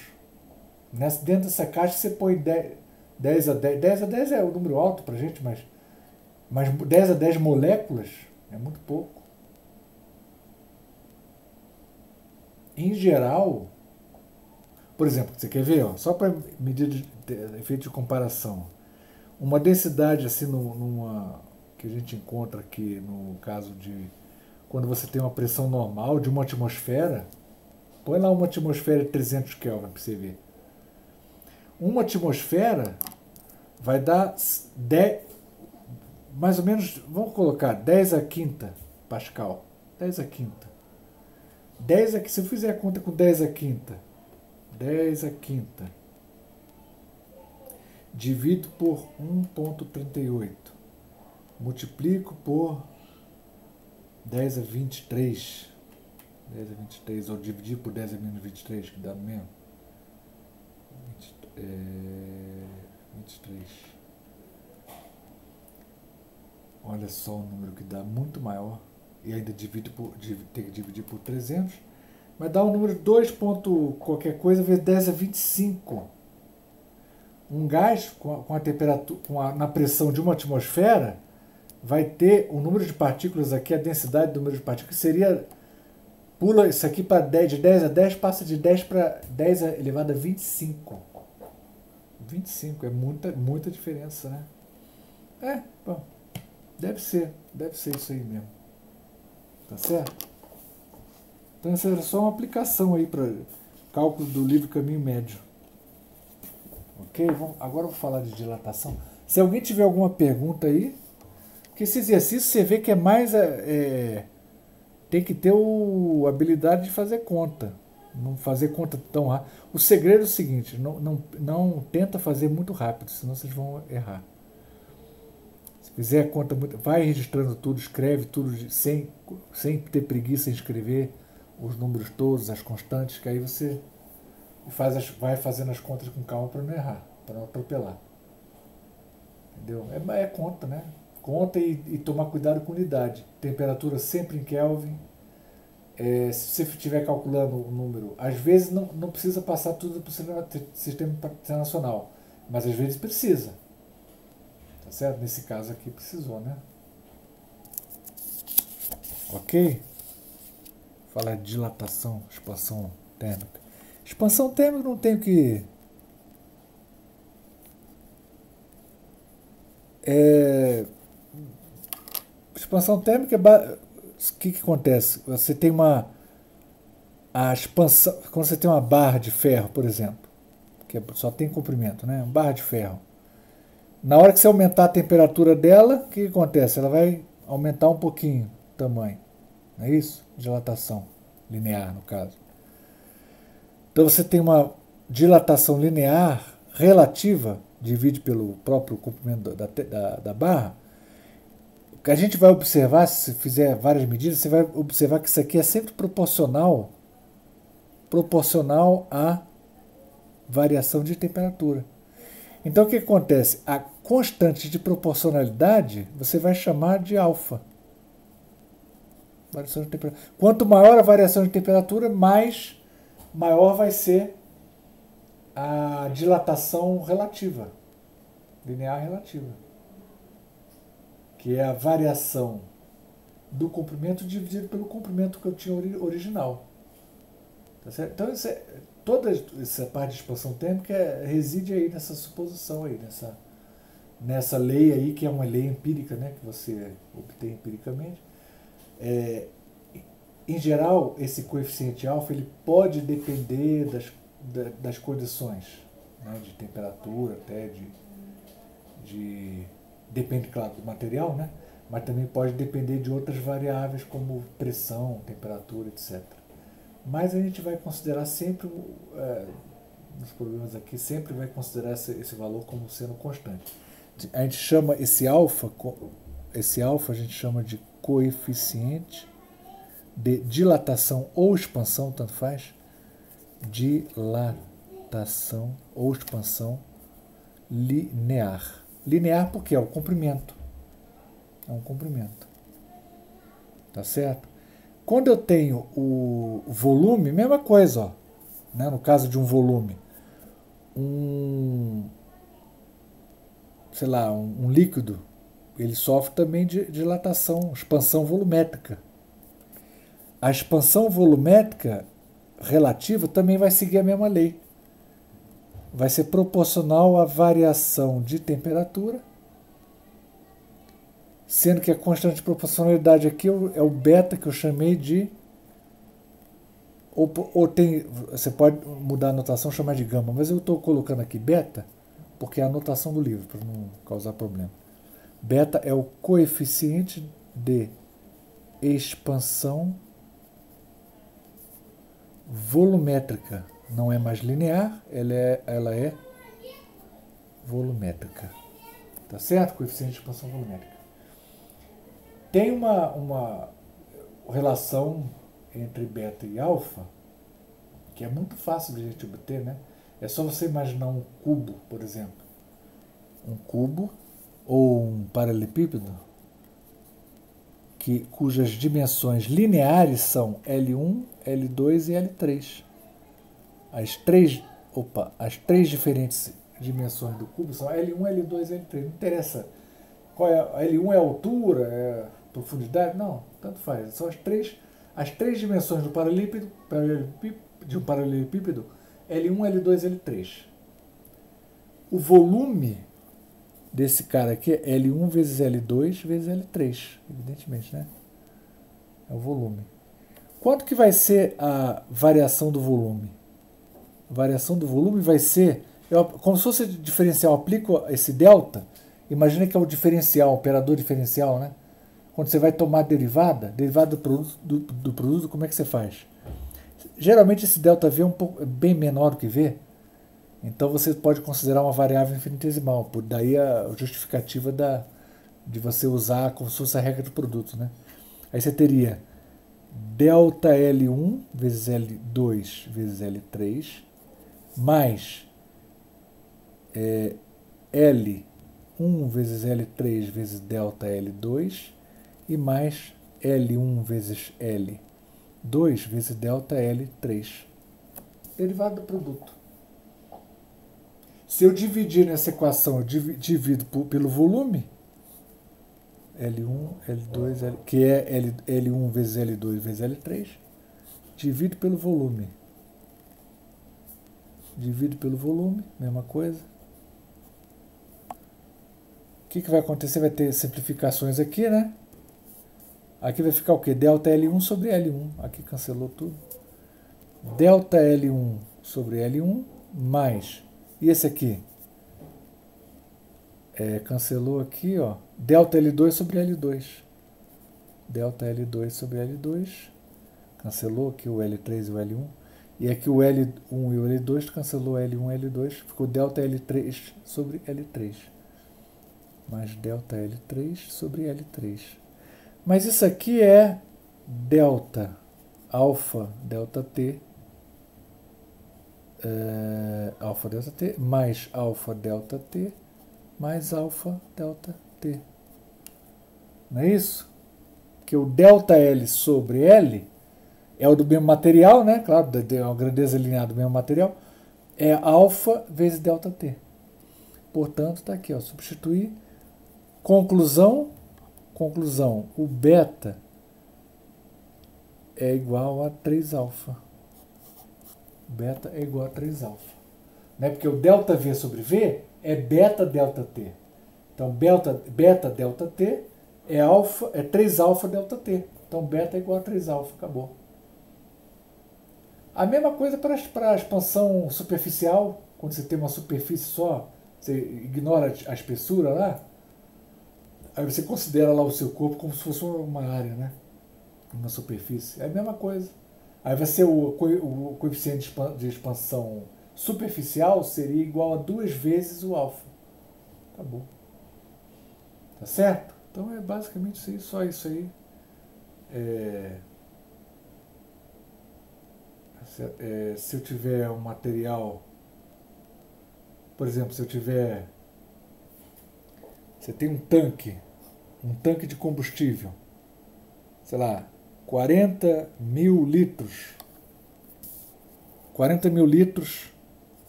Dentro dessa caixa você põe 10 a 10. 10 a 10 é o número alto pra gente, mas 10 a 10 moléculas é muito pouco. Em geral, por exemplo, você quer ver? Ó, só para medir efeito de comparação. Uma densidade assim que a gente encontra aqui no caso de quando você tem uma pressão normal de uma atmosfera, põe lá uma atmosfera de 300 Kelvin para você ver. Uma atmosfera vai dar 10, mais ou menos, vamos colocar 10 a quinta Pascal. 10 a quinta. 10 a, se eu fizer a conta com 10 a quinta, 10 a quinta, divido por 1,38. Multiplico por 10 a 23. 10 a 23, ou dividir por 10 a menos 23, que dá no mesmo. 23. Olha só o número que dá, muito maior. E ainda tem que dividir por 300. Mas dá um número de 2 ponto qualquer coisa vezes 10 a 25. Um gás com a temperatura, na pressão de uma atmosfera, vai ter o número de partículas aqui, a densidade do número de partículas seria, pula isso aqui para 10, de 10 a 10, passa de 10 para 10 elevado a 25. 25, é muita diferença, né? Bom, deve ser isso aí mesmo. Tá certo? Então essa era só uma aplicação aí para cálculo do livre caminho médio. Ok? Agora eu vou falar de dilatação. Se alguém tiver alguma pergunta aí, porque esse exercício você vê que é mais tem que ter a habilidade de fazer conta. Não fazer conta tão rápido. O segredo é o seguinte, não tenta fazer muito rápido, senão vocês vão errar. Se fizer a conta muito, vai registrando tudo, escreve tudo sem ter preguiça em escrever os números todos, as constantes, que aí você vai fazendo as contas com calma para não errar, para não atropelar. Entendeu? É conta, né? Conta e tomar cuidado com unidade. Temperatura sempre em Kelvin. Se você estiver calculando o número, às vezes não precisa passar tudo para o sistema internacional, mas às vezes precisa. Tá certo? Nesse caso aqui precisou, né? Ok? Falar de dilatação, expansão térmica. Expansão térmica não tem o que... Expansão térmica o que acontece? Você tem a expansão, quando você tem uma barra de ferro, por exemplo, que só tem comprimento, né? Uma barra de ferro. Na hora que você aumentar a temperatura dela, o que acontece? Ela vai aumentar um pouquinho o tamanho. Não é isso? Dilatação linear, no caso. Então você tem uma dilatação linear relativa, divide pelo próprio comprimento da barra, a gente vai observar, se fizer várias medidas, você vai observar que isso aqui é sempre proporcional à variação de temperatura. Então o que acontece? A constante de proporcionalidade você vai chamar de alfa. Variação de temperatura. Quanto maior a variação de temperatura, maior vai ser a dilatação relativa, linear relativa, que é a variação do comprimento dividido pelo comprimento que eu tinha original. Tá certo? Então toda essa parte de expansão térmica reside aí nessa suposição aí, nessa lei aí, que é uma lei empírica, né, que você obtém empiricamente. Em geral, esse coeficiente alfa ele pode depender das condições, né, de temperatura, até depende, claro, do material, né, mas também pode depender de outras variáveis como pressão, temperatura, etc. Mas a gente vai considerar sempre, nos problemas aqui, sempre vai considerar esse valor como sendo constante. A gente chama esse alfa a gente chama de coeficiente de dilatação ou expansão, tanto faz, dilatação ou expansão linear. Linear porque é o comprimento. É um comprimento. Tá certo? Quando eu tenho o volume, mesma coisa, ó, né? No caso de um volume, sei lá, um líquido, ele sofre também de dilatação, expansão volumétrica. A expansão volumétrica relativa também vai seguir a mesma lei. Vai ser proporcional à variação de temperatura, sendo que a constante de proporcionalidade aqui é o beta que eu chamei de... Você pode mudar a notação, chamar de gama, mas eu estou colocando aqui beta porque é a notação do livro, para não causar problema. Beta é o coeficiente de expansão volumétrica. Não é mais linear, ela é volumétrica. Tá certo? Coeficiente de expansão volumétrica. Tem uma relação entre beta e alfa que é muito fácil de a gente obter, né? É só você imaginar um cubo, por exemplo. Um cubo ou um paralelepípedo cujas dimensões lineares são L1, L2 e L3. As três diferentes dimensões do cubo são L1, L2 e L3. Não interessa qual é. L1 é a altura, é a profundidade? Não, tanto faz. São as três dimensões do de um paralelepípedo, L1, L2 e L3. O volume desse cara aqui é L1 vezes L2 vezes L3, evidentemente, né? É o volume. Quanto que vai ser a variação do volume? A variação do volume vai ser, como se fosse diferencial, eu aplico esse delta, imagina que é o diferencial, o operador diferencial, né? Quando você vai tomar a derivada do produto, como é que você faz? Geralmente esse delta V é bem menor do que V, então você pode considerar uma variável infinitesimal, por daí a justificativa de você usar como se fosse a regra do produto, né? Aí você teria delta L1 vezes L2 vezes L3 mais L1 vezes L3 vezes delta L2 e mais L1 vezes L2 vezes delta L3. Derivado do produto. Se eu dividir nessa equação, eu divido pelo volume, L1, L2, que é L1 vezes L2 vezes L3, divido pelo volume. Divido pelo volume, mesma coisa. O que vai acontecer? Vai ter simplificações aqui, né? Aqui vai ficar o quê? Delta L1 sobre L1. Aqui cancelou tudo. Delta L1 sobre L1 mais... E esse aqui? Cancelou aqui, ó. Delta L2 sobre L2. Delta L2 sobre L2. Cancelou aqui o L3 e o L1. E aqui o L1 e o L2 cancelou L1 e L2. Ficou delta L3 sobre L3. mais delta L3 sobre L3. Mas isso aqui é delta alfa delta T, alfa delta T mais alfa delta T mais alfa delta T. Não é isso? Que o delta L sobre L é o do mesmo material, né? Claro, é uma grandeza linear do mesmo material. É alfa vezes delta T. Portanto, está aqui, ó, substituir. Conclusão. O beta é igual a 3 alfa. Beta é igual a 3 alfa. Né? Porque o delta V sobre V é beta delta T. Então, beta delta T é 3 alfa delta T. Então, beta é igual a 3 alfa. Acabou. A mesma coisa para a expansão superficial. Quando você tem uma superfície só, você ignora a espessura lá. Aí você considera lá o seu corpo como se fosse uma área, né? Uma superfície. É a mesma coisa. Aí vai ser o coeficiente de expansão superficial seria igual a 2 vezes o alfa. Acabou. Tá certo? Então é basicamente isso aí, só isso aí. Se eu tiver um material, por exemplo, se eu tiver, você tem um tanque de combustível, sei lá, 40 mil litros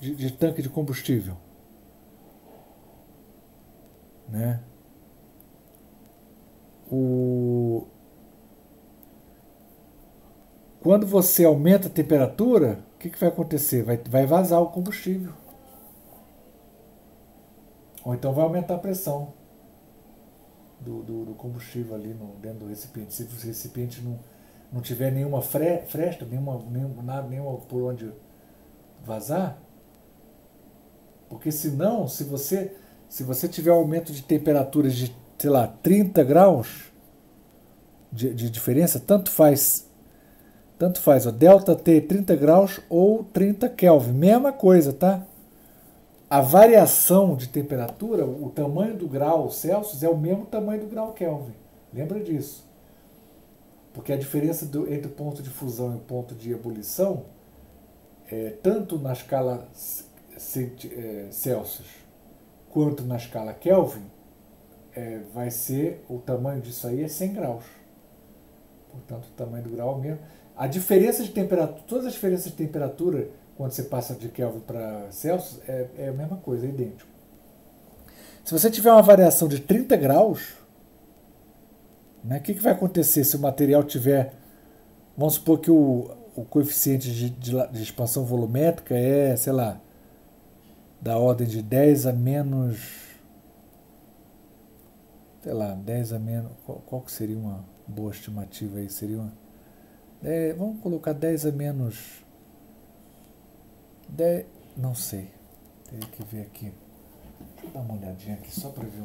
de tanque de combustível, né? Quando você aumenta a temperatura, o que vai acontecer? Vai vazar o combustível. Ou então vai aumentar a pressão do combustível ali dentro do recipiente. Se o recipiente não tiver nenhuma fresta, nenhuma por onde vazar, porque senão, se você tiver um aumento de temperatura de, sei lá, 30 graus de diferença, tanto faz, ó, delta T 30 graus ou 30 Kelvin, mesma coisa, tá? A variação de temperatura, o tamanho do grau Celsius é o mesmo tamanho do grau Kelvin. Lembra disso? Porque a diferença entre o ponto de fusão e o ponto de ebulição, tanto na escala Celsius quanto na escala Kelvin, vai ser, o tamanho disso aí é 100 graus. Portanto, o tamanho do grau é o mesmo. A diferença de temperatura, todas as diferenças de temperatura, quando você passa de Kelvin para Celsius, é a mesma coisa, é idêntico. Se você tiver uma variação de 30 graus, né, o que vai acontecer se o material tiver... Vamos supor que o coeficiente de expansão volumétrica é, sei lá, da ordem de 10 a menos... Sei lá, 10 a menos... Qual que seria uma boa estimativa aí? Seria uma... vamos colocar 10 a menos... 10, não sei. Teria que ver aqui. Deixa eu dar uma olhadinha aqui só para ver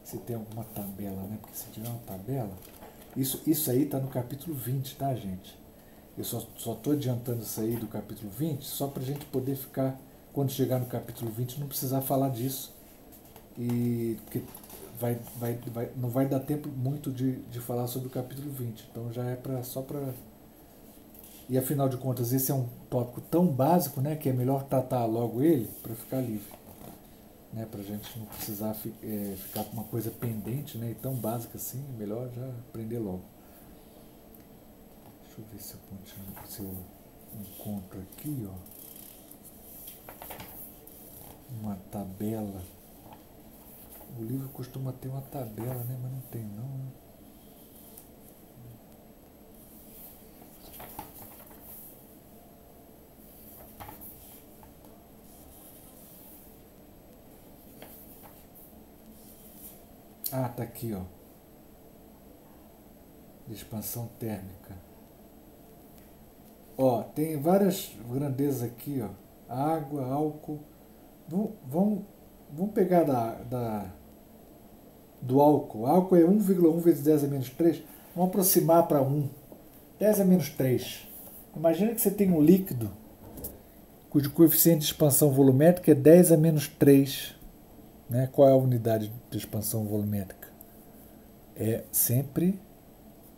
se tem alguma tabela, né? Porque se tiver uma tabela... Isso aí está no capítulo 20, tá, gente? Eu só estou adiantando isso aí do capítulo 20 só para a gente poder ficar, quando chegar no capítulo 20, não precisar falar disso. Porque não vai dar tempo muito de falar sobre o capítulo 20. Então já é só para... E afinal de contas, esse é um tópico tão básico, né, que é melhor tratar logo ele para ficar livre. Né, para a gente não precisar ficar com uma coisa pendente, né, e tão básica assim, é melhor já aprender logo. Deixa eu ver se eu continuo, se eu encontro aqui, ó, uma tabela. O livro costuma ter uma tabela, né, mas não tem não, né? Ah, tá aqui, ó. De expansão térmica. Ó, tem várias grandezas aqui, ó. Água, álcool. Vamos pegar do álcool. Álcool é 1,1 vezes 10 a menos 3. Vamos aproximar para 1. 10 a menos 3. Imagina que você tem um líquido cujo coeficiente de expansão volumétrica é 10 a menos 3. né? Qual é a unidade de expansão volumétrica? É sempre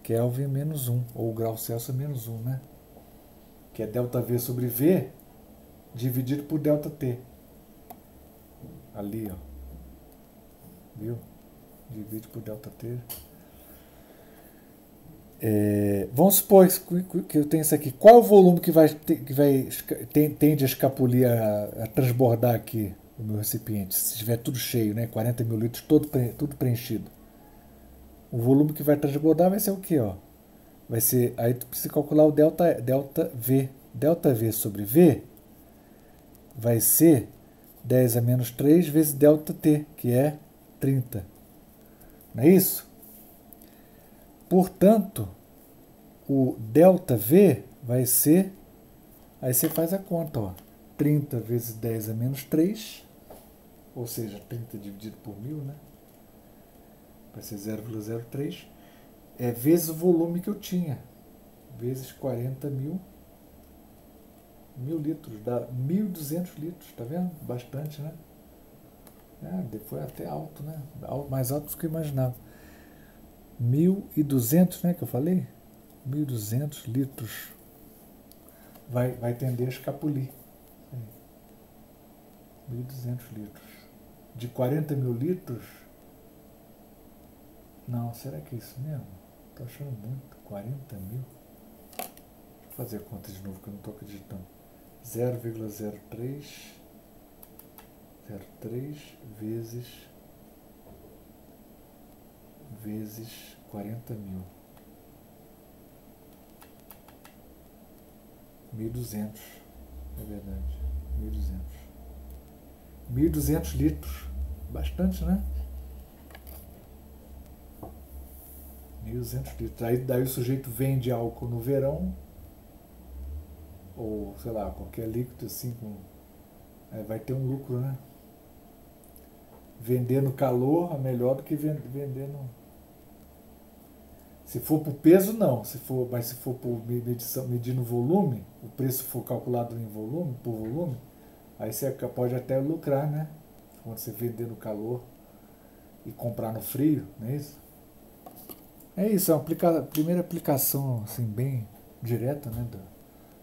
Kelvin menos 1, ou grau Celsius menos 1, né? Que é ΔV sobre V dividido por ΔT. Ali, ó. Viu? Divide por ΔT. Vamos supor que eu tenho isso aqui. Qual é o volume que tende a escapulir, a transbordar aqui no meu recipiente? Se estiver tudo cheio, né? 40 mil litros, tudo preenchido. O volume que vai transbordar vai ser o quê? Ó? Vai ser, aí tu precisa calcular o delta V. Delta V sobre V vai ser 10 a menos 3 vezes delta T, que é 30. Não é isso? Portanto, o ΔV vai ser, aí você faz a conta, ó, 30 vezes 10 a menos 3, ou seja, 30 dividido por 1000, né? Vai ser 0,03, vezes o volume que eu tinha, vezes 40 mil litros, dá 1.200 litros, tá vendo? Bastante, né? Foi até alto, né? Mais alto do que eu imaginava. 1.200, né, que eu falei? 1.200 litros vai tender a escapulir. 1.200 litros. De 40 mil litros? Não, será que é isso mesmo? Tô achando muito. 40 mil? Deixa eu fazer a conta de novo que eu não tô acreditando. 0,03 vezes 40 mil. 1.200, é verdade, 1.200 litros, bastante, né? 1.200 litros, daí o sujeito vende álcool no verão, ou sei lá, qualquer líquido assim, vai ter um lucro, né? Vender no calor é melhor do que vender no... Se for por peso, não. Mas se for por medir no volume, o preço for calculado em volume, por volume, aí você pode até lucrar, né? Quando você vender no calor e comprar no frio, não é isso? É isso, é a primeira aplicação assim, bem direta, né,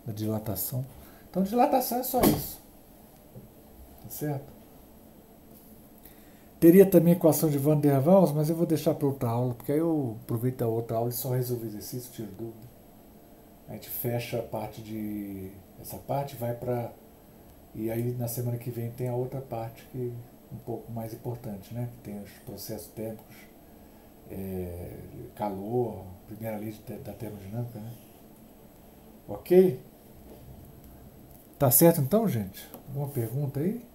da dilatação. Então, dilatação é só isso. Tá certo? Teria também a equação de Van der Waals, mas eu vou deixar para outra aula, porque aí eu aproveito a outra aula e só resolvo o exercício, tiro dúvida. A gente fecha a parte de... Essa parte vai para... E aí na semana que vem tem a outra parte que é um pouco mais importante, né? Que tem os processos térmicos, calor, primeira lei da termodinâmica, né? Ok? Tá certo então, gente? Alguma pergunta aí?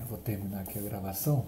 Eu vou terminar aqui a gravação.